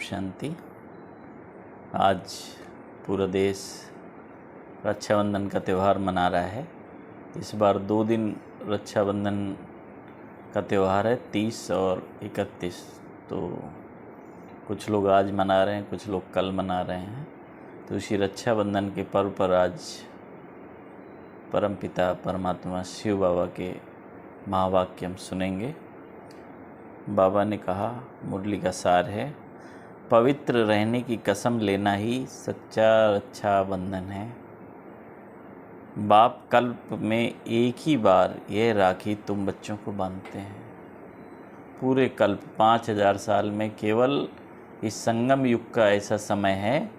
शांति। आज पूरा देश रक्षाबंधन का त्यौहार मना रहा है। इस बार 2 दिन रक्षाबंधन का त्यौहार है, 30 और 31। तो कुछ लोग आज मना रहे हैं, कुछ लोग कल मना रहे हैं। तो इसी रक्षाबंधन के पर्व पर आज परमपिता परमात्मा शिव बाबा के महावाक्य हम सुनेंगे। बाबा ने कहा, मुरली का सार है, पवित्र रहने की कसम लेना ही सच्चा रक्षाबंधन है। बाप कल्प में एक ही बार यह राखी तुम बच्चों को बांधते हैं। पूरे कल्प 5000 साल में केवल इस संगम युग का ऐसा समय है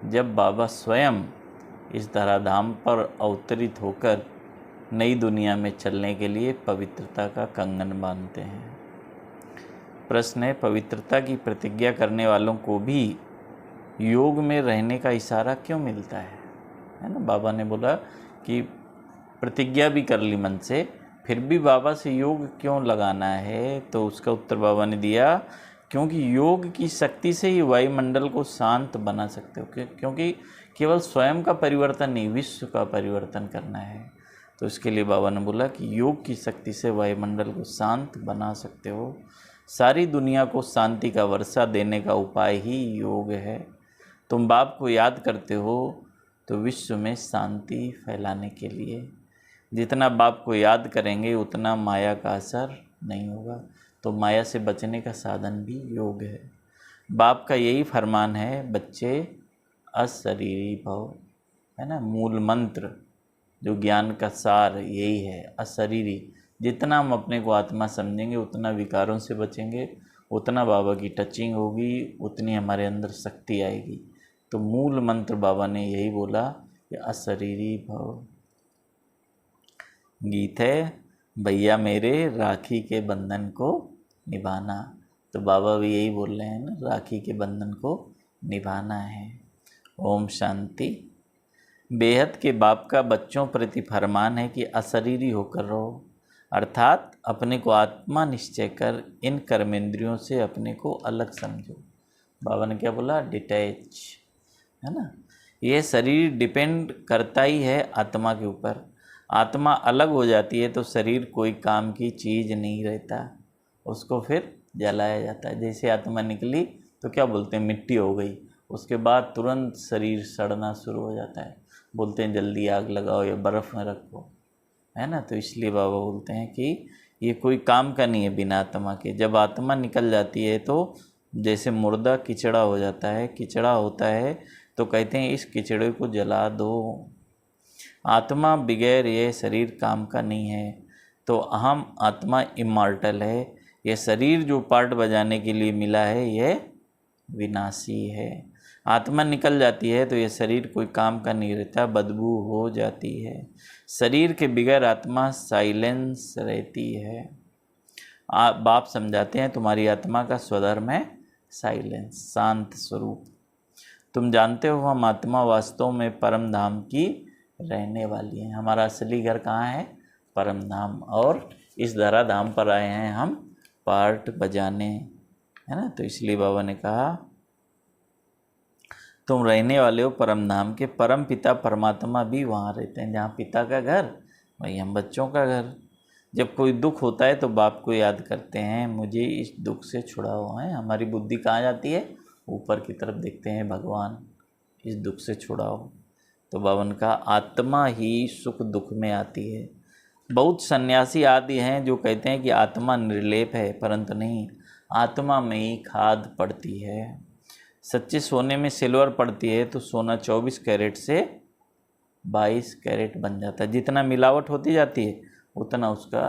जब बाबा स्वयं इस धराधाम पर अवतरित होकर नई दुनिया में चलने के लिए पवित्रता का कंगन बांधते हैं। प्रश्न है, पवित्रता की प्रतिज्ञा करने वालों को भी योग में रहने का इशारा क्यों मिलता है ना। बाबा ने बोला कि प्रतिज्ञा भी कर ली मन से, फिर भी बाबा से योग क्यों लगाना है। तो उसका उत्तर बाबा ने दिया, क्योंकि योग की शक्ति से ही वायुमंडल को शांत बना सकते हो। क्योंकि केवल स्वयं का परिवर्तन नहीं, विश्व का परिवर्तन करना है। तो इसके लिए बाबा ने बोला कि योग की शक्ति से वायुमंडल को शांत बना सकते हो। सारी दुनिया को शांति का वर्षा देने का उपाय ही योग है। तुम बाप को याद करते हो तो विश्व में शांति फैलाने के लिए। जितना बाप को याद करेंगे उतना माया का असर नहीं होगा। तो माया से बचने का साधन भी योग है। बाप का यही फरमान है, बच्चे अशरीरी भव, है ना। मूल मंत्र जो ज्ञान का सार यही है, अशरीरी। जितना हम अपने को आत्मा समझेंगे उतना विकारों से बचेंगे, उतना बाबा की टचिंग होगी, उतनी हमारे अंदर शक्ति आएगी। तो मूल मंत्र बाबा ने यही बोला कि अशरीरी भव। गीत है, भैया मेरे राखी के बंधन को निभाना। तो बाबा भी यही बोल रहे हैं ना, राखी के बंधन को निभाना है। ओम शांति। बेहद के बाप का बच्चों प्रति फरमान है कि अशरीरी होकर रहो, अर्थात अपने को आत्मा निश्चय कर इन कर्मेंद्रियों से अपने को अलग समझो। बाबा ने क्या बोला, डिटैच, है ना। ये शरीर डिपेंड करता ही है आत्मा के ऊपर। आत्मा अलग हो जाती है तो शरीर कोई काम की चीज़ नहीं रहता, उसको फिर जलाया जाता है। जैसे आत्मा निकली तो क्या बोलते हैं, मिट्टी हो गई, उसके बाद तुरंत शरीर सड़ना शुरू हो जाता है। बोलते हैं जल्दी आग लगाओ या बर्फ़ में रखो, है ना। तो इसलिए बाबा बोलते हैं कि ये कोई काम का नहीं है बिना आत्मा के। जब आत्मा निकल जाती है तो जैसे मुर्दा किचड़ा हो जाता है, किचड़ा होता है तो कहते हैं इस किचड़े को जला दो। आत्मा बगैर ये शरीर काम का नहीं है। तो अहम आत्मा इमॉर्टल है। यह शरीर जो पार्ट बजाने के लिए मिला है यह विनाशी है। आत्मा निकल जाती है तो यह शरीर कोई काम का नहीं रहता, बदबू हो जाती है। शरीर के बगैर आत्मा साइलेंस रहती है। बाप समझाते हैं तुम्हारी आत्मा का स्वधर्म है साइलेंस, शांत स्वरूप। तुम जानते हो हम आत्मा वास्तव में परम धाम की रहने वाली है। हमारा असली घर कहाँ है, परम धाम। और इस धरा धाम पर आए हैं हम पार्ट बजाने, है ना। तो इसलिए बाबा ने कहा तुम रहने वाले हो परम धाम के। परम पिता परमात्मा भी वहाँ रहते हैं। जहाँ पिता का घर वही हम बच्चों का घर। जब कोई दुख होता है तो बाप को याद करते हैं, मुझे इस दुख से छुड़ाओ। है हमारी बुद्धि कहाँ जाती है, ऊपर की तरफ देखते हैं, भगवान इस दुख से छुड़ाओ। तो बाबा ने कहा आत्मा ही सुख दुख में आती है। बहुत सन्यासी आदि हैं जो कहते हैं कि आत्मा निर्लेप है, परंतु नहीं, आत्मा में ही खाद पड़ती है। सच्चे सोने में सिल्वर पड़ती है तो सोना 24 कैरेट से 22 कैरेट बन जाता है। जितना मिलावट होती जाती है उतना उसका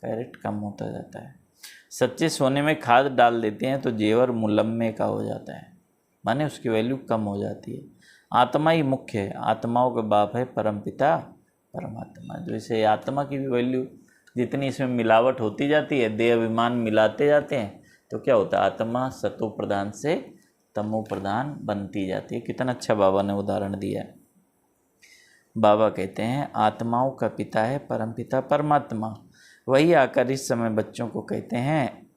कैरेट कम होता जाता है। सच्चे सोने में खाद डाल देते हैं तो जेवर मुलम्मे का हो जाता है, माने उसकी वैल्यू कम हो जाती है। आत्मा ही मुख्य है। आत्माओं का बाप है परमपिता परमात्मा। जो इसे आत्मा की भी वैल्यू, जितनी इसमें मिलावट होती जाती है, देह अभिमान मिलाते जाते हैं तो क्या होता है, आत्मा सतो प्रधान से तमो प्रधान बनती जाती है। कितना अच्छा बाबा ने उदाहरण दिया है। बाबा कहते हैं आत्माओं का पिता है परमपिता परमात्मा। वही आकर इस समय बच्चों को कहते हैं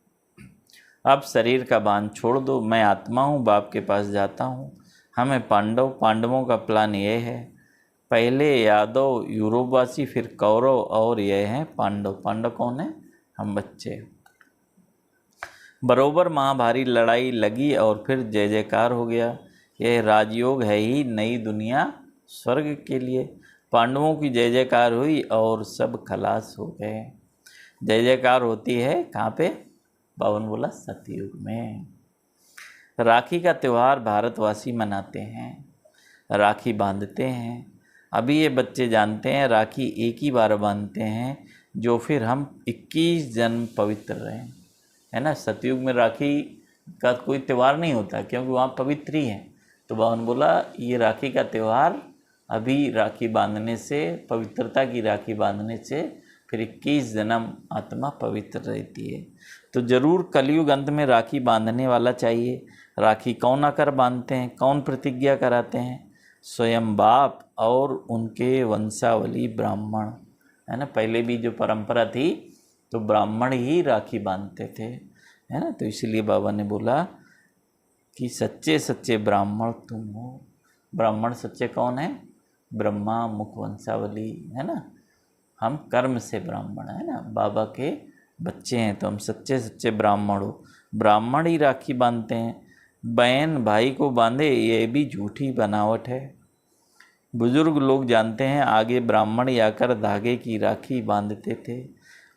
अब शरीर का बांध छोड़ दो, मैं आत्मा हूँ, बाप के पास जाता हूँ। हमें पांडवों का प्लान ये है, पहले यादव यूरोपवासी, फिर कौरव, और ये हैं पांडव। पांडव कौन है? हम बच्चे। बरोबर महाभारी लड़ाई लगी और फिर जय जयकार हो गया। यह राजयोग है ही नई दुनिया स्वर्ग के लिए। पांडवों की जय जयकार हुई और सब खलास हो गए। जय जयकार होती है कहाँ पे? बावन बोला सतयुग में। राखी का त्यौहार भारतवासी मनाते हैं, राखी बांधते हैं। अभी ये बच्चे जानते हैं राखी एक ही बार बांधते हैं, जो फिर हम 21 जन्म पवित्र रहें, है ना। सतयुग में राखी का कोई त्यौहार नहीं होता, क्योंकि वहाँ पवित्र ही है। तो बावन बोला ये राखी का त्यौहार अभी राखी बांधने से, पवित्रता की राखी बांधने से फिर 21 जन्म आत्मा पवित्र रहती है। तो जरूर कलयुग अंत में राखी बांधने वाला चाहिए। राखी कौन आकर बांधते हैं, कौन प्रतिज्ञा कराते हैं? स्वयं बाप और उनके वंशावली ब्राह्मण, है ना। पहले भी जो परंपरा थी तो ब्राह्मण ही राखी बांधते थे, है ना। तो इसलिए बाबा ने बोला कि सच्चे सच्चे ब्राह्मण तुम हो। ब्राह्मण सच्चे कौन है? ब्रह्मा मुख वंशावली, है ना। हम कर्म से ब्राह्मण, है ना, बाबा के बच्चे हैं, तो हम सच्चे सच्चे ब्राह्मण हो। ब्राह्मण ही राखी बांधते हैं। बहन भाई को बांधे ये भी झूठी बनावट है। बुजुर्ग लोग जानते हैं, आगे ब्राह्मण ही आकर धागे की राखी बांधते थे।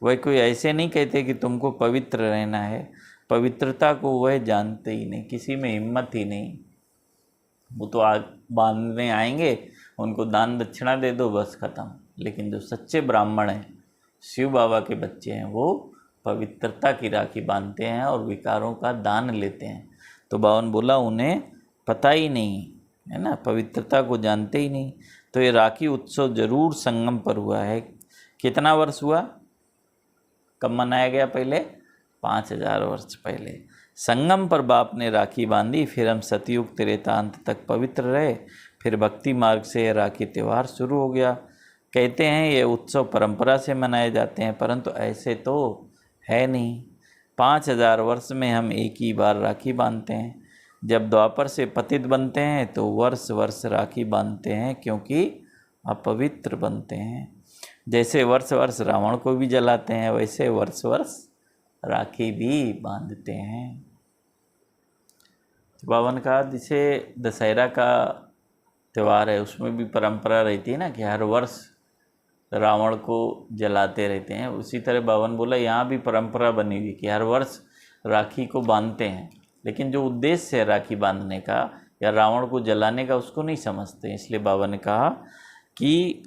वह कोई ऐसे नहीं कहते कि तुमको पवित्र रहना है, पवित्रता को वह जानते ही नहीं, किसी में हिम्मत ही नहीं। वो तो बांधने आएंगे, उनको दान दक्षिणा दे दो, बस खत्म। लेकिन जो सच्चे ब्राह्मण हैं, शिव बाबा के बच्चे हैं, वो पवित्रता की राखी बांधते हैं और विकारों का दान लेते हैं। तो बावन बोला उन्हें पता ही नहीं, है ना, पवित्रता को जानते ही नहीं। तो ये राखी उत्सव जरूर संगम पर हुआ है। कितना वर्ष हुआ? कब मनाया गया? पहले 5000 वर्ष पहले संगम पर बाप ने राखी बांधी। फिर हम सतयुग त्रेतांत तक पवित्र रहे। फिर भक्ति मार्ग से यह राखी त्यौहार शुरू हो गया। कहते हैं ये उत्सव परंपरा से मनाए जाते हैं, परंतु ऐसे तो है नहीं। 5000 वर्ष में हम एक ही बार राखी बांधते हैं। जब द्वापर से पतित बनते हैं तो वर्ष वर्ष राखी बांधते हैं, क्योंकि अपवित्र बनते हैं। जैसे वर्ष वर्ष रावण को भी जलाते हैं, वैसे वर्ष वर्ष राखी भी बांधते हैं। बावन का जिसे दशहरा का त्यौहार है, उसमें भी परंपरा रहती है ना कि हर वर्ष रावण को जलाते रहते हैं। उसी तरह बावन बोला यहाँ भी परंपरा बनी हुई कि हर वर्ष राखी को बांधते हैं, लेकिन जो उद्देश्य है राखी बांधने का या रावण को जलाने का, उसको नहीं समझते। इसलिए बाबा ने कहा कि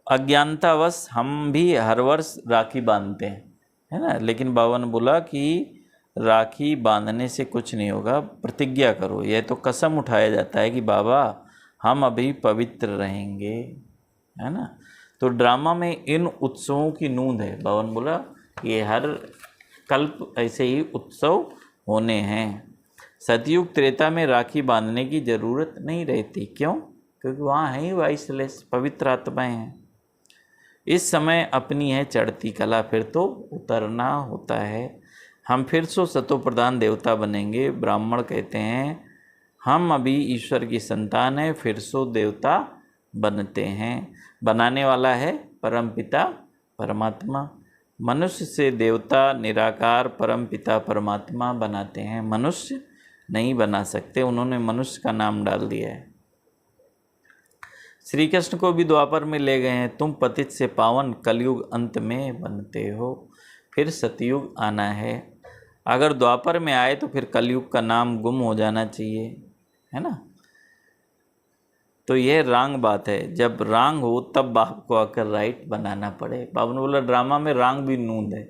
अज्ञानतावश हम भी हर वर्ष राखी बांधते हैं, है ना। लेकिन बाबा ने बोला कि राखी बांधने से कुछ नहीं होगा, प्रतिज्ञा करो। यह तो कसम उठाया जाता है कि बाबा हम अभी पवित्र रहेंगे, है ना। तो ड्रामा में इन उत्सवों की नूंद है। बावन बोला ये हर कल्प ऐसे ही उत्सव होने हैं। सतयुग त्रेता में राखी बांधने की जरूरत नहीं रहती। क्यों? क्योंकि वहाँ है ही वाइसलेस, पवित्र आत्माएं हैं। इस समय अपनी है चढ़ती कला, फिर तो उतरना होता है। हम फिर सो सतो प्रधान देवता बनेंगे। ब्राह्मण कहते हैं हम अभी ईश्वर की संतान है, फिर सो देवता बनते हैं। बनाने वाला है परमपिता परमात्मा। मनुष्य से देवता निराकार परमपिता परमात्मा बनाते हैं, मनुष्य नहीं बना सकते। उन्होंने मनुष्य का नाम डाल दिया है। श्री कृष्ण को भी द्वापर में ले गए हैं। तुम पतित से पावन कलयुग अंत में बनते हो, फिर सतयुग आना है। अगर द्वापर में आए तो फिर कलयुग का नाम गुम हो जाना चाहिए, है ना। तो यह रांग बात है। जब रांग हो तब बाप को आकर राइट बनाना पड़े। बाबा ने बोला ड्रामा में रांग भी नूंद है,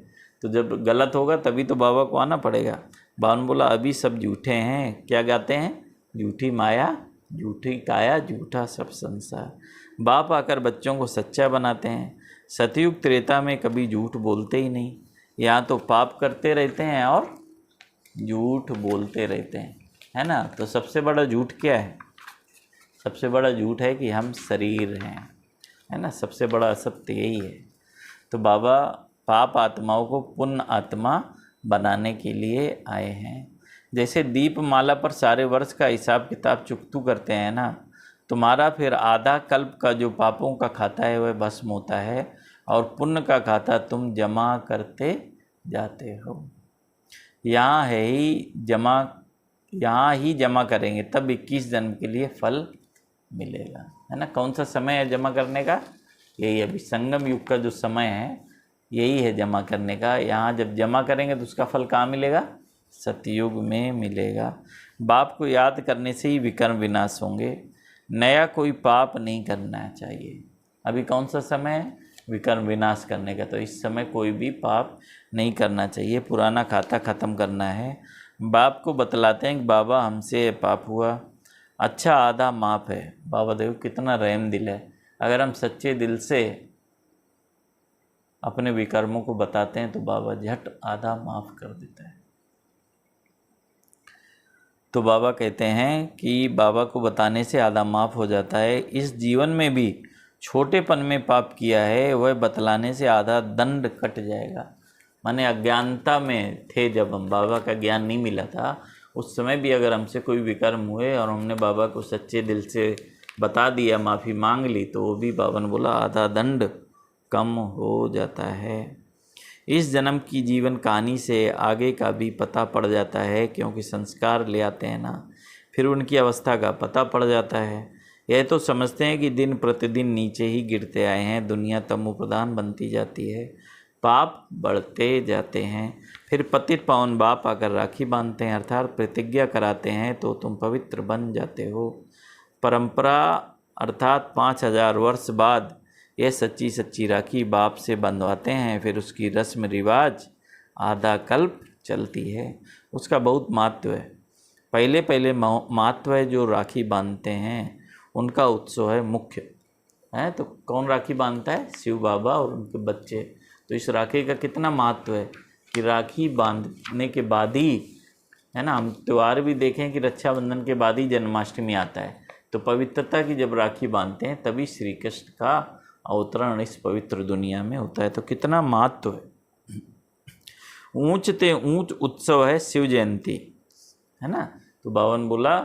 तो जब गलत होगा तभी तो बाबा को आना पड़ेगा। बाबा ने बोला अभी सब झूठे हैं। क्या गाते हैं? झूठी माया झूठी काया झूठा सब संसार। बाप आकर बच्चों को सच्चा बनाते हैं। सतयुग त्रेता में कभी झूठ बोलते ही नहीं। यहाँ तो पाप करते रहते हैं और झूठ बोलते रहते हैं, है ना। तो सबसे बड़ा झूठ क्या है? सबसे बड़ा झूठ है कि हम शरीर हैं, है ना। सबसे बड़ा असत्य यही है। तो बाबा पाप आत्माओं को पुण्य आत्मा बनाने के लिए आए हैं। जैसे दीपमाला पर सारे वर्ष का हिसाब किताब चुकतू करते हैं ना, तुम्हारा फिर आधा कल्प का जो पापों का खाता है वह भस्म होता है और पुण्य का खाता तुम जमा करते जाते हो। यहाँ ही जमा करेंगे तब 21 जन्म के लिए फल मिलेगा, है ना। कौन सा समय है जमा करने का? यही अभी संगम युग का जो समय है यही है जमा करने का। यहाँ जब जमा करेंगे तो उसका फल कहाँ मिलेगा? सतयुग में मिलेगा। बाप को याद करने से ही विकर्म विनाश होंगे, नया कोई पाप नहीं करना चाहिए। अभी कौन सा समय है? विकर्म विनाश करने का। तो इस समय कोई भी पाप नहीं करना चाहिए, पुराना खाता ख़त्म करना है। बाप को बतलाते हैं कि बाबा हमसे ये पाप हुआ, अच्छा आधा माफ़ है। बाबा देखो कितना रहम दिल है, अगर हम सच्चे दिल से अपने विकर्मों को बताते हैं तो बाबा झट आधा माफ़ कर देता है। तो बाबा कहते हैं कि बाबा को बताने से आधा माफ़ हो जाता है। इस जीवन में भी छोटेपन में पाप किया है वह बतलाने से आधा दंड कट जाएगा। माने अज्ञानता में थे जब हम, बाबा का ज्ञान नहीं मिला था, उस समय भी अगर हमसे कोई विकर्म हुए और हमने बाबा को सच्चे दिल से बता दिया, माफ़ी मांग ली, तो वो भी बाबा ने बोला आधा दंड कम हो जाता है। इस जन्म की जीवन कहानी से आगे का भी पता पड़ जाता है, क्योंकि संस्कार ले आते हैं ना, फिर उनकी अवस्था का पता पड़ जाता है। यह तो समझते हैं कि दिन प्रतिदिन नीचे ही गिरते आए हैं, दुनिया तमो प्रधान बनती जाती है, पाप बढ़ते जाते हैं। फिर पतित पावन बाप आकर राखी बांधते हैं, अर्थात प्रतिज्ञा कराते हैं तो तुम पवित्र बन जाते हो। परंपरा अर्थात 5000 वर्ष बाद यह सच्ची सच्ची राखी बाप से बंधवाते हैं, फिर उसकी रस्म रिवाज आधा कल्प चलती है। उसका बहुत महत्व है। पहले महत्व है जो राखी बांधते हैं उनका उत्सव है मुख्य है। तो कौन राखी बांधता है? शिव बाबा और उनके बच्चे। तो इस राखी का कितना महत्व है कि राखी बांधने के बाद ही, है ना, हम त्यौहार भी देखें कि रक्षाबंधन के बाद ही जन्माष्टमी आता है। तो पवित्रता की जब राखी बांधते हैं तभी श्री कृष्ण का अवतरण इस पवित्र दुनिया में होता है। तो कितना महत्व है। ऊंच ते ऊंच उत्सव है शिव जयंती, है ना। तो बाबा ने बोला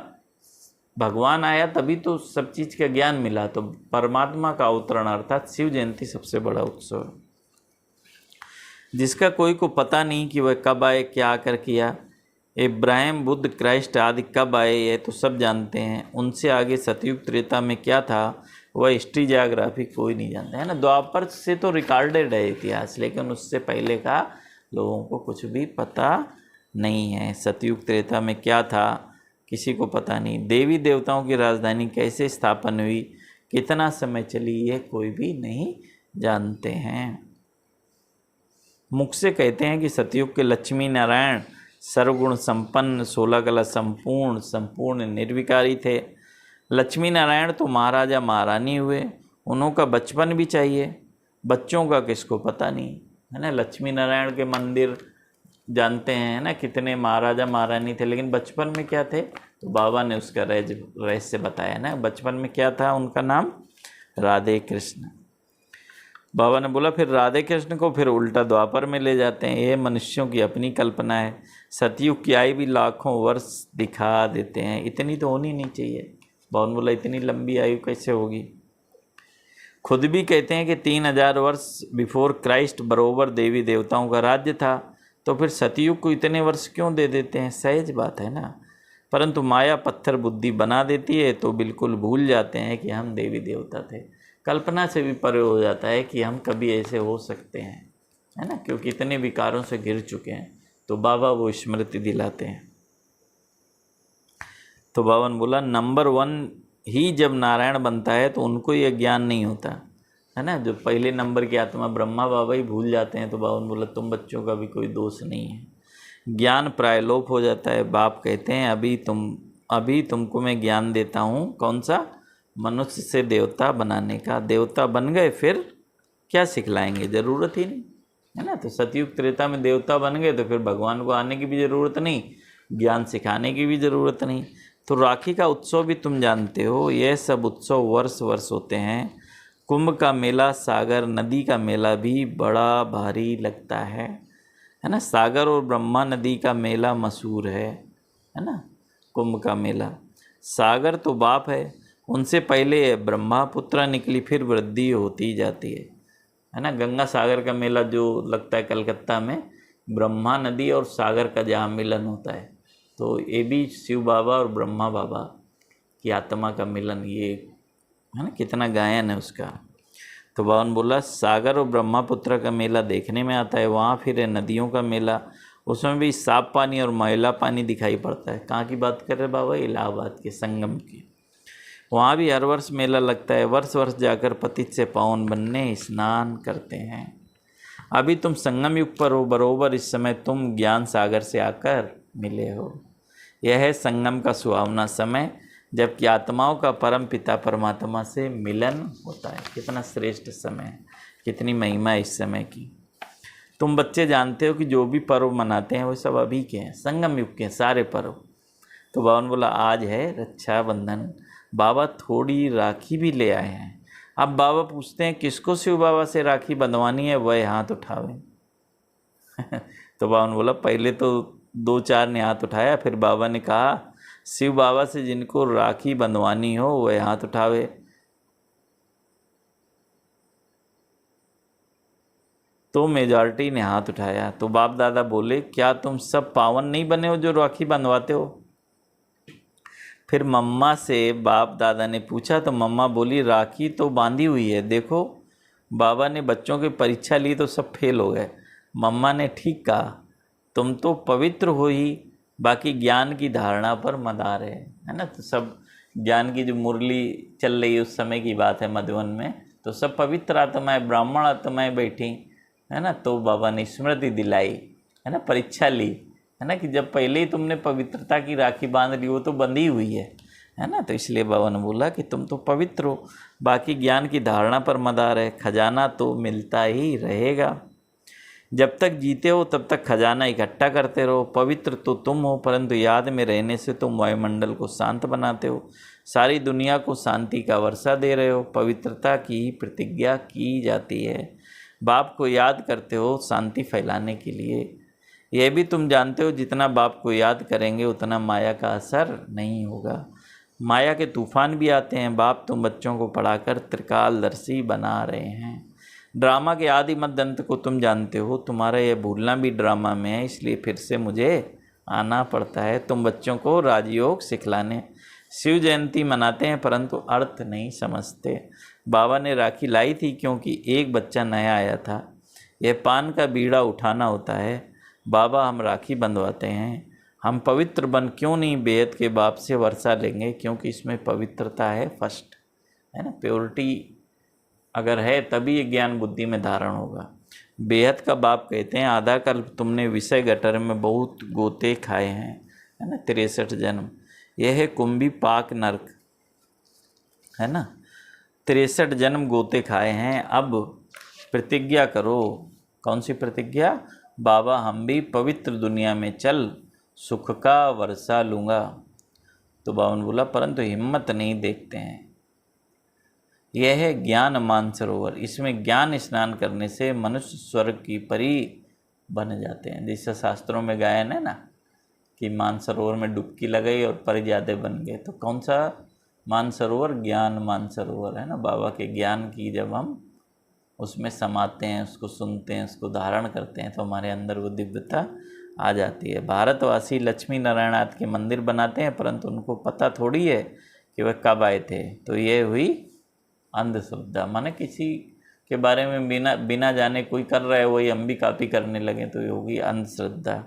भगवान आया तभी तो सब चीज़ का ज्ञान मिला, तो परमात्मा का अवतरण अर्थात शिव जयंती सबसे बड़ा उत्सव है, जिसका कोई को पता नहीं कि वह कब आए, क्या आकर किया। इब्राहिम, बुद्ध, क्राइस्ट आदि कब आए यह तो सब जानते हैं। उनसे आगे सतयुग त्रेता में क्या था वह हिस्ट्री जियोग्राफी कोई नहीं जानता, है ना। द्वापर से तो रिकॉर्डेड है इतिहास, लेकिन उससे पहले का लोगों को कुछ भी पता नहीं है। सतयुग त्रेता में क्या था किसी को पता नहीं। देवी देवताओं की राजधानी कैसे स्थापन हुई, कितना समय चली, ये कोई भी नहीं जानते हैं। मुख से कहते हैं कि सतयुग के लक्ष्मी नारायण सर्वगुण संपन्न, 16 कला संपूर्ण निर्विकारी थे। लक्ष्मी नारायण तो महाराजा महारानी हुए, उनका बचपन भी चाहिए, बच्चों का किसको पता नहीं, है ना। लक्ष्मी नारायण के मंदिर जानते हैं ना, कितने महाराजा महारानी थे, लेकिन बचपन में क्या थे तो बाबा ने उसका रहस्य बताया ना। बचपन में क्या था, उनका नाम राधे कृष्ण। बाबा ने बोला फिर राधे कृष्ण को फिर उल्टा द्वापर में ले जाते हैं। ये मनुष्यों की अपनी कल्पना है। सतयुग की आयु भी लाखों वर्ष दिखा देते हैं, इतनी तो होनी नहीं चाहिए। बाबा ने बोला इतनी लंबी आयु कैसे होगी। खुद भी कहते हैं कि 3000 वर्ष बिफोर क्राइस्ट बरोबर देवी देवताओं का राज्य था, तो फिर सतयुग को इतने वर्ष क्यों दे देते हैं, सहज बात है ना। परंतु माया पत्थर बुद्धि बना देती है, तो बिल्कुल भूल जाते हैं कि हम देवी देवता थे। कल्पना से भी परे हो जाता है कि हम कभी ऐसे हो सकते हैं, है ना, क्योंकि इतने विकारों से घिर चुके हैं। तो बाबा वो स्मृति दिलाते हैं। तो बाबा ने बोला नंबर 1 ही जब नारायण बनता है तो उनको ये ज्ञान नहीं होता, है ना। जो पहले नंबर की आत्मा ब्रह्मा बाबा ही भूल जाते हैं। तो बाबा ने बोला तुम बच्चों का भी कोई दोष नहीं है, ज्ञान प्रायलोप हो जाता है। बाप कहते हैं अभी तुमको मैं ज्ञान देता हूँ, कौन सा, मनुष्य से देवता बनाने का। देवता बन गए फिर क्या सिखलाएंगे, ज़रूरत ही नहीं, है ना। तो सतयुग त्रेता में देवता बन गए तो फिर भगवान को आने की भी ज़रूरत नहीं, ज्ञान सिखाने की भी ज़रूरत नहीं। तो राखी का उत्सव भी तुम जानते हो, यह सब उत्सव वर्ष वर्ष होते हैं। कुंभ का मेला, सागर नदी का मेला भी बड़ा भारी लगता है। है ना। सागर और ब्रह्मा नदी का मेला मशहूर है ना, कुंभ का मेला। सागर तो बाप है, उनसे पहले ब्रह्मापुत्रा निकली, फिर वृद्धि होती जाती है ना। गंगा सागर का मेला जो लगता है कलकत्ता में, ब्रह्मा नदी और सागर का जहाँ मिलन होता है, तो ये भी शिव बाबा और ब्रह्मा बाबा की आत्मा का मिलन, ये है ना, कितना गायन है उसका। तो बावन बोला सागर और ब्रह्मपुत्र का मेला देखने में आता है। वहाँ फिर है नदियों का मेला, उसमें भी साफ पानी और मैला पानी दिखाई पड़ता है। कहाँ की बात कर रहे बाबा? इलाहाबाद के संगम की। वहाँ भी हर वर्ष मेला लगता है। वर्ष वर्ष जाकर पतित से पावन बनने स्नान करते हैं। अभी तुम संगम युग पर हो, बरोबर इस समय तुम ज्ञान सागर से आकर मिले हो। यह है संगम का सुहावना समय, जबकि आत्माओं का परम पिता परमात्मा से मिलन होता है। कितना श्रेष्ठ समय है, कितनी महिमा है इस समय की। तुम बच्चे जानते हो कि जो भी पर्व मनाते हैं वो सब अभी के हैं, संगम युग के हैं सारे पर्व। तो बावन बोला आज है रक्षाबंधन, बाबा थोड़ी राखी भी ले आए हैं। अब बाबा पूछते हैं किसको शिव बाबा से राखी बंधवानी है, वह हाथ उठावे। तो बावन बोला पहले तो 2-4 ने हाथ उठाया, फिर बाबा ने कहा शिव बाबा से जिनको राखी बंधवानी हो वह हाथ उठावे। तो मेजॉरिटी ने हाथ उठाया। तो बाप दादा बोले क्या तुम सब पावन नहीं बने हो जो राखी बंधवाते हो? फिर मम्मा से बाप दादा ने पूछा तो मम्मा बोली राखी तो बांधी हुई है, देखो बाबा ने बच्चों की परीक्षा ली तो सब फेल हो गए। मम्मा ने ठीक कहा, तुम तो पवित्र हो ही, बाकी ज्ञान की धारणा पर मदार है ना। तो सब ज्ञान की जो मुरली चल रही है उस समय की बात है मधुवन में, तो सब पवित्र आत्माएं, ब्राह्मण आत्माएं बैठी है ना। तो बाबा ने स्मृति दिलाई है ना, परीक्षा ली है ना, कि जब पहले ही तुमने पवित्रता की राखी बांध ली, वो तो बंधी हुई है ना। तो इसलिए बाबा ने बोला कि तुम तो पवित्र हो, बाकी ज्ञान की धारणा पर मदार है, खजाना तो मिलता ही रहेगा। जब तक जीते हो तब तक खजाना इकट्ठा करते रहो। पवित्र तो तुम हो, परंतु याद में रहने से तुम वायुमंडल को शांत बनाते हो, सारी दुनिया को शांति का वर्षा दे रहे हो। पवित्रता की प्रतिज्ञा की जाती है, बाप को याद करते हो शांति फैलाने के लिए। यह भी तुम जानते हो जितना बाप को याद करेंगे उतना माया का असर नहीं होगा। माया के तूफान भी आते हैं, बाप तुम बच्चों को पढ़ाकर त्रिकालदर्शी बना रहे हैं। ड्रामा के आदि मध्य अंत को तुम जानते हो, तुम्हारा यह भूलना भी ड्रामा में है, इसलिए फिर से मुझे आना पड़ता है तुम बच्चों को राजयोग सिखलाने। शिव जयंती मनाते हैं परंतु अर्थ नहीं समझते। बाबा ने राखी लाई थी क्योंकि एक बच्चा नया आया था। यह पान का बीड़ा उठाना होता है। बाबा हम राखी बंधवाते हैं, हम पवित्र बन क्यों नहीं बेहद के बाप से वर्षा लेंगे, क्योंकि इसमें पवित्रता है फर्स्ट, है ना। प्योरिटी अगर है तभी ये ज्ञान बुद्धि में धारण होगा। बेहद का बाप कहते हैं आधा कल्प तुमने विषय गटर में बहुत गोते खाए हैं, है ना, 63 जन्म। यह है कुंभी पाक नरक, है ना। 63 जन्म गोते खाए हैं। अब प्रतिज्ञा करो। कौन सी प्रतिज्ञा? बाबा हम भी पवित्र दुनिया में चल सुख का वर्षा लूँगा। तो बावन बोला परंतु हिम्मत नहीं देखते हैं। यह है ज्ञान मानसरोवर, इसमें ज्ञान स्नान करने से मनुष्य स्वर्ग की परी बन जाते हैं। जैसे शास्त्रों में गायन है ना कि मानसरोवर में डुबकी लगाई और परिजादे बन गए। तो कौन सा मानसरोवर? ज्ञान मानसरोवर, है ना। बाबा के ज्ञान की जब हम उसमें समाते हैं, उसको सुनते हैं, उसको धारण करते हैं, तो हमारे अंदर वो दिव्यता आ जाती है। भारतवासी लक्ष्मी नारायणाथ के मंदिर बनाते हैं परंतु उनको पता थोड़ी है कि वह कब आए थे। तो ये हुई अंधश्रद्धा, माने किसी के बारे में बिना जाने कोई कर रहा है वही हम भी कॉपी करने लगे, तो ये होगी अंधश्रद्धा।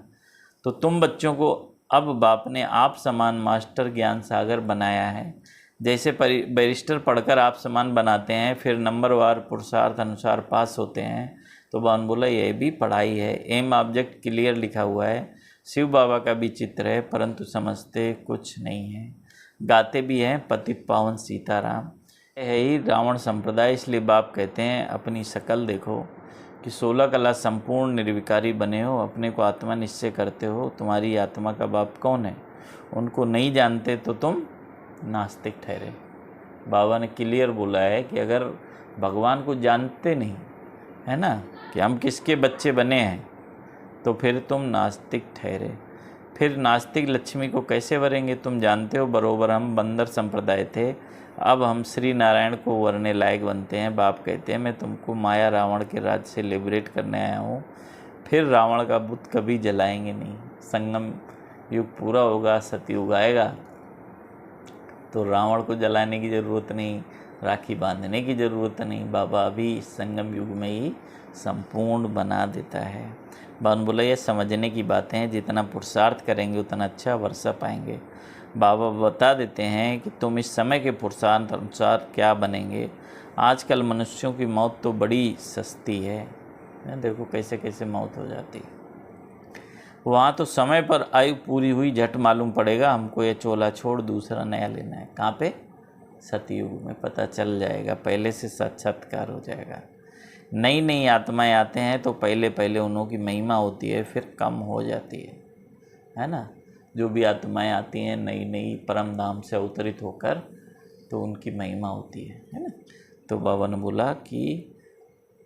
तो तुम बच्चों को अब बाप ने आप समान मास्टर ज्ञान सागर बनाया है। जैसे बैरिस्टर पढ़कर आप समान बनाते हैं, फिर नंबरवार पुरुषार्थ अनुसार पास होते हैं। तो बावन बोला यह भी पढ़ाई है। एम ऑब्जेक्ट क्लियर लिखा हुआ है। शिव बाबा का भी चित्र है परंतु समझते कुछ नहीं है। गाते भी हैं पतित पावन सीताराम। है ही रावण संप्रदाय, इसलिए बाप कहते हैं अपनी शकल देखो कि 16 कला संपूर्ण निर्विकारी बने हो, अपने को आत्मा निश्चय करते हो। तुम्हारी आत्मा का बाप कौन है? उनको नहीं जानते तो तुम नास्तिक ठहरे। बाबा ने क्लियर बोला है कि अगर भगवान को जानते नहीं, है ना, कि हम किसके बच्चे बने हैं, तो फिर तुम नास्तिक ठहरे। फिर नास्तिक लक्ष्मी को कैसे वरेंगे? तुम जानते हो बरोबर हम बंदर संप्रदाय थे, अब हम श्री नारायण को वरने लायक बनते हैं। बाप कहते हैं मैं तुमको माया रावण के राज से लिबरेट करने आया हूँ। फिर रावण का बुत कभी जलाएंगे नहीं। संगम युग पूरा होगा, सतयुग आएगा, तो रावण को जलाने की ज़रूरत नहीं, राखी बांधने की ज़रूरत नहीं। बाबा अभी संगम युग में ही संपूर्ण बना देता है। बाबा बोला ये समझने की बातें हैं, जितना पुरुषार्थ करेंगे उतना अच्छा वर्षा पाएंगे। बाबा बता देते हैं कि तुम इस समय के पुरुषार्थ अनुसार क्या बनेंगे। आजकल मनुष्यों की मौत तो बड़ी सस्ती है, देखो कैसे कैसे मौत हो जाती है। वहाँ तो समय पर आयु पूरी हुई झट मालूम पड़ेगा हमको ये चोला छोड़ दूसरा नया लेना है। कहाँ पे? सतयुग में पता चल जाएगा, पहले से साक्षात्कार हो जाएगा। नई नई आत्माएं आते हैं तो पहले पहले उन्हों की महिमा होती है, फिर कम हो जाती है ना। जो भी आत्माएं आती हैं नई नई परम धाम से अवतरित होकर, तो उनकी महिमा होती है ना। तो बाबा ने बोला कि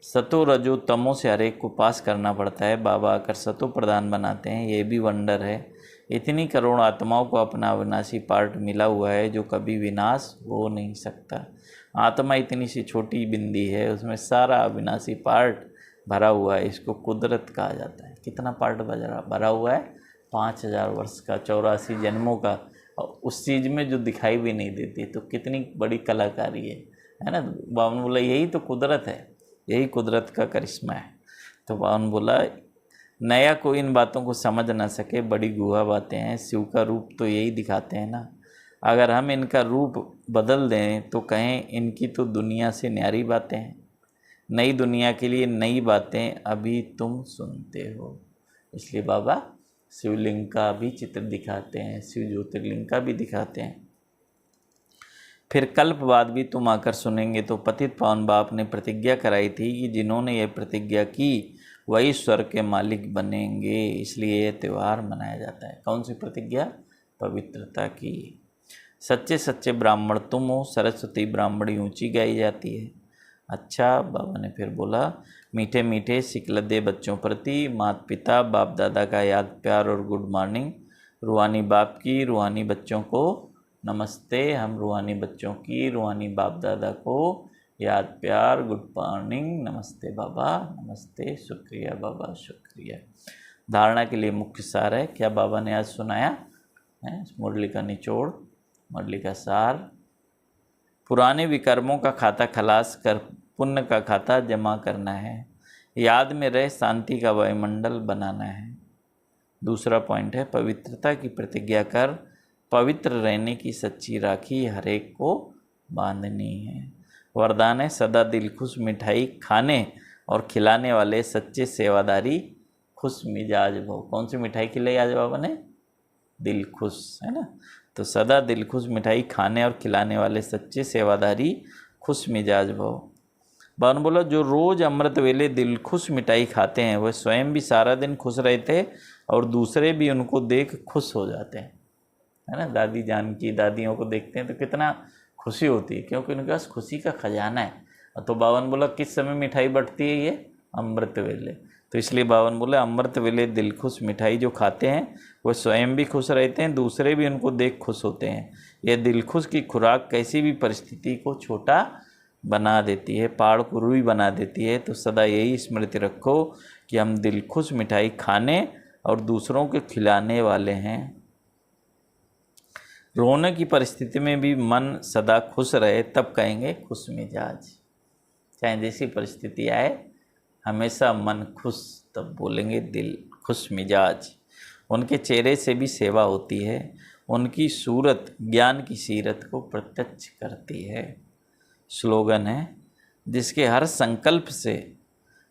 सतो रजो तमो से हर एक को पास करना पड़ता है। बाबा आकर सतो प्रधान बनाते हैं, ये भी वंडर है। इतनी करोड़ आत्माओं को अपना अविनाशी पार्ट मिला हुआ है जो कभी विनाश हो नहीं सकता। आत्मा इतनी सी छोटी बिंदी है, उसमें सारा अविनाशी पार्ट भरा हुआ है। इसको कुदरत कहा जाता है। कितना पार्ट भरा हुआ है? 5000 वर्ष का, 84 जन्मों का, और उस चीज़ में जो दिखाई भी नहीं देती, तो कितनी बड़ी कलाकारी है ना। बावन बोला यही तो कुदरत है, यही कुदरत का करिश्मा है। तो बावन बोला नया कोई इन बातों को समझ ना सके, बड़ी गुहा बातें हैं। शिव का रूप तो यही दिखाते हैं ना। अगर हम इनका रूप बदल दें तो कहें इनकी तो दुनिया से न्यारी बातें हैं। नई दुनिया के लिए नई बातें अभी तुम सुनते हो। इसलिए बाबा शिवलिंग का भी चित्र दिखाते हैं, शिव ज्योतिर्लिंग का भी दिखाते हैं। फिर कल्प बाद भी तुम आकर सुनेंगे। तो पतित पावन बाप ने प्रतिज्ञा कराई थी कि जिन्होंने ये प्रतिज्ञा की वही स्वर्ग के मालिक बनेंगे, इसलिए ये त्यौहार मनाया जाता है। कौन सी प्रतिज्ञा? पवित्रता की। सच्चे सच्चे ब्राह्मण तुम हो, सरस्वती ब्राह्मणी ऊंची गाई जाती है। अच्छा, बाबा ने फिर बोला मीठे मीठे सिकलदे बच्चों प्रति माता पिता बाप दादा का याद प्यार और गुड मॉर्निंग। रूहानी बाप की रूहानी बच्चों को नमस्ते। हम रूहानी बच्चों की रूहानी बाप दादा को याद प्यार गुड मॉर्निंग। नमस्ते बाबा, नमस्ते, शुक्रिया बाबा, शुक्रिया। धारणा के लिए मुख्य सार है क्या बाबा ने आज सुनाया है? मुरली का निचोड़, मुरली का सार। पुराने विकर्मों का खाता खलास कर पुण्य का खाता जमा करना है। याद में रहे शांति का वायुमंडल बनाना है। दूसरा पॉइंट है पवित्रता की प्रतिज्ञा कर पवित्र रहने की सच्ची राखी हर एक को बांधनी है। वरदान है सदा दिल खुश मिठाई खाने और खिलाने वाले सच्चे सेवादारी खुश मिजाज भव। कौन सी मिठाई खिलाई आज बाबा ने? दिल खुश, है ना। तो सदा दिल खुश मिठाई खाने और खिलाने वाले सच्चे सेवादारी खुश मिजाज भव। बाबा बोला जो रोज़ अमृत वेले दिल खुश मिठाई खाते हैं वह स्वयं भी सारा दिन खुश रहते और दूसरे भी उनको देख खुश हो जाते हैं, है ना। दादी जान की दादियों को देखते हैं तो कितना खुशी होती है, क्योंकि उनके पास खुशी का खजाना है। तो बावन बोला किस समय मिठाई बंटती है? ये अमृत वेले। तो इसलिए बावन बोला अमृत वेले दिल खुश मिठाई जो खाते हैं वो स्वयं भी खुश रहते हैं, दूसरे भी उनको देख खुश होते हैं। यह दिल खुश की खुराक कैसी भी परिस्थिति को छोटा बना देती है, पहाड़ को रूई बना देती है। तो सदा यही स्मृति रखो कि हम दिल खुश मिठाई खाने और दूसरों के खिलाने वाले हैं। रोने की परिस्थिति में भी मन सदा खुश रहे तब कहेंगे खुश मिजाज। चाहे जैसी परिस्थिति आए हमेशा मन खुश, तब बोलेंगे दिल खुश मिजाज। उनके चेहरे से भी सेवा होती है, उनकी सूरत ज्ञान की सीरत को प्रत्यक्ष करती है। स्लोगन है जिसके हर संकल्प से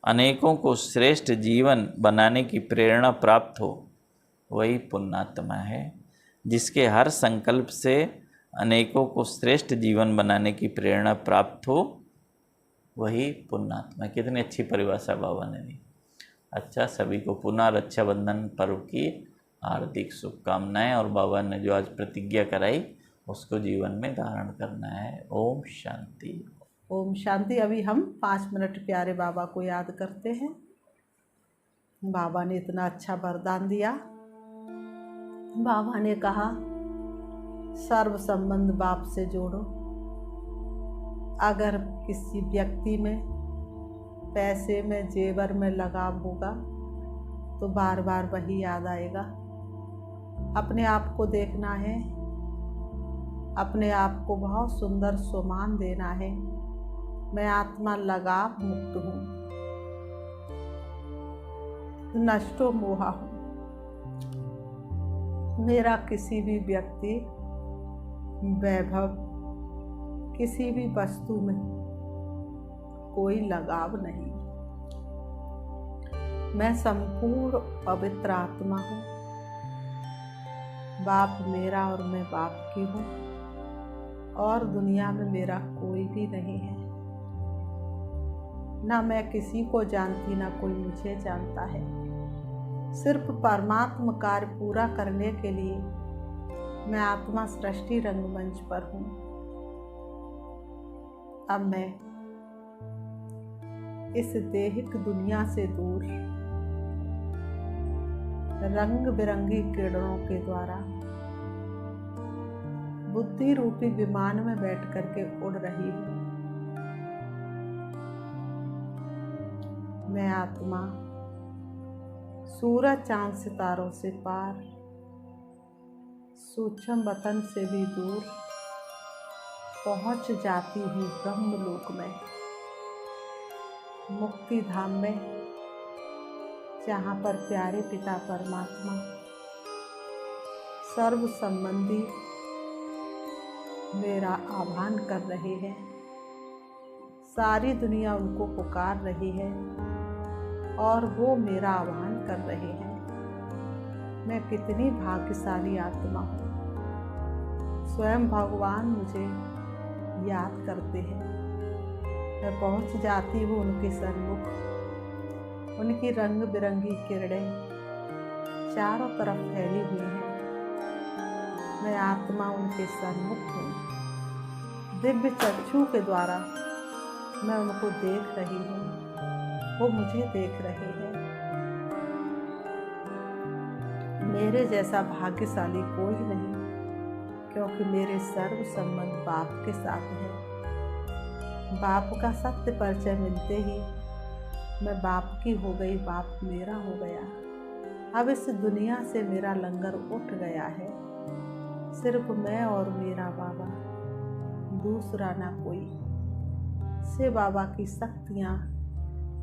अनेकों को श्रेष्ठ जीवन बनाने की प्रेरणा प्राप्त हो वही पुण्यात्मा है। जिसके हर संकल्प से अनेकों को श्रेष्ठ जीवन बनाने की प्रेरणा प्राप्त हो वही पुण्यात्मा। कितनी अच्छी परिभाषा बाबा ने दी। अच्छा, सभी को पुनः रक्षाबंधन पर्व की हार्दिक शुभकामनाएं। और बाबा ने जो आज प्रतिज्ञा कराई उसको जीवन में धारण करना है। ओम शांति। ओम शांति। अभी हम 5 मिनट प्यारे बाबा को याद करते हैं। बाबा ने इतना अच्छा वरदान दिया। बाबा ने कहा सर्व संबंध बाप से जोड़ो। अगर किसी व्यक्ति में पैसे में जेवर में लगाव होगा तो बार बार वही याद आएगा। अपने आप को देखना है, अपने आप को बहुत सुंदर सम्मान देना है। मैं आत्मा लगाव मुक्त हूँ, नष्टो मोहा हूँ। मेरा किसी भी व्यक्ति, वैभव, किसी भी वस्तु में कोई लगाव नहीं। मैं संपूर्ण पवित्र आत्मा हूँ। बाप मेरा और मैं बाप की हूँ, और दुनिया में मेरा कोई भी नहीं है। ना मैं किसी को जानती, ना कोई मुझे जानता है। सिर्फ परमात्मा कार्य पूरा करने के लिए मैं आत्मा सृष्टि रंगमंच पर हूँ। अब मैं इस देहिक दुनिया से दूर रंग बिरंगी किरणों के द्वारा बुद्धि रूपी विमान में बैठ करके उड़ रही हूँ। मैं आत्मा सूरज चांद सितारों से पार, सूक्ष्म वतन से भी दूर पहुंच जाती हूँ ब्रह्मलोक में, मुक्ति धाम में, जहाँ पर प्यारे पिता परमात्मा सर्व संबंधी मेरा आह्वान कर रहे हैं। सारी दुनिया उनको पुकार रही है और वो मेरा आह्वान कर रहे हैं। मैं कितनी भाग्यशाली आत्मा हूँ। स्वयं भगवान मुझे याद करते हैं। मैं पहुँच जाती हूँ उनके सन्मुख। उनकी रंग बिरंगी किरणें चारों तरफ फैली हुई हैं। मैं आत्मा उनके सन्मुख हूँ। दिव्य चक्षु के द्वारा मैं उनको देख रही हूँ, वो मुझे देख रहे हैं। मेरे जैसा भाग्यशाली कोई नहीं, क्योंकि मेरे सर्व संबंध बाप के साथ है। बाप का सत्य परिचय मिलते ही मैं बाप की हो गई, बाप मेरा हो गया। अब इस दुनिया से मेरा लंगर उठ गया है। सिर्फ मैं और मेरा बाबा, दूसरा ना कोई। से बाबा की शक्तियाँ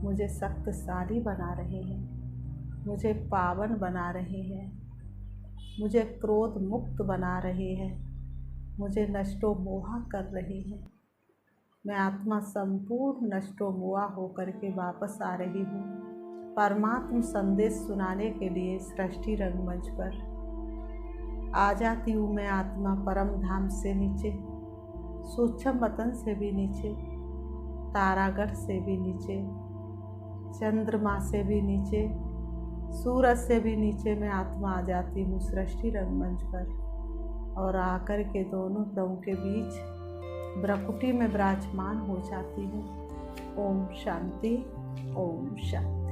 मुझे शक्तिशाली बना रहे हैं, मुझे पावन बना रहे हैं, मुझे क्रोध मुक्त बना रहे हैं, मुझे नष्टो मोहा कर रहे हैं। मैं आत्मा संपूर्ण नष्टो मोहा होकर के वापस आ रही हूँ परमात्म संदेश सुनाने के लिए सृष्टि रंगमंच पर। आ जाती हूँ मैं आत्मा परम धाम से नीचे, सूक्ष्म वतन से भी नीचे, तारागढ़ से भी नीचे, चंद्रमा से भी नीचे, सूरज से भी नीचे मैं आत्मा आ जाती हूँ सृष्टि रंगमंच पर। और आकर के दोनों प्रभु के बीच ब्रकुटी में विराजमान हो जाती हूँ। ओम शांति, ओम शांति।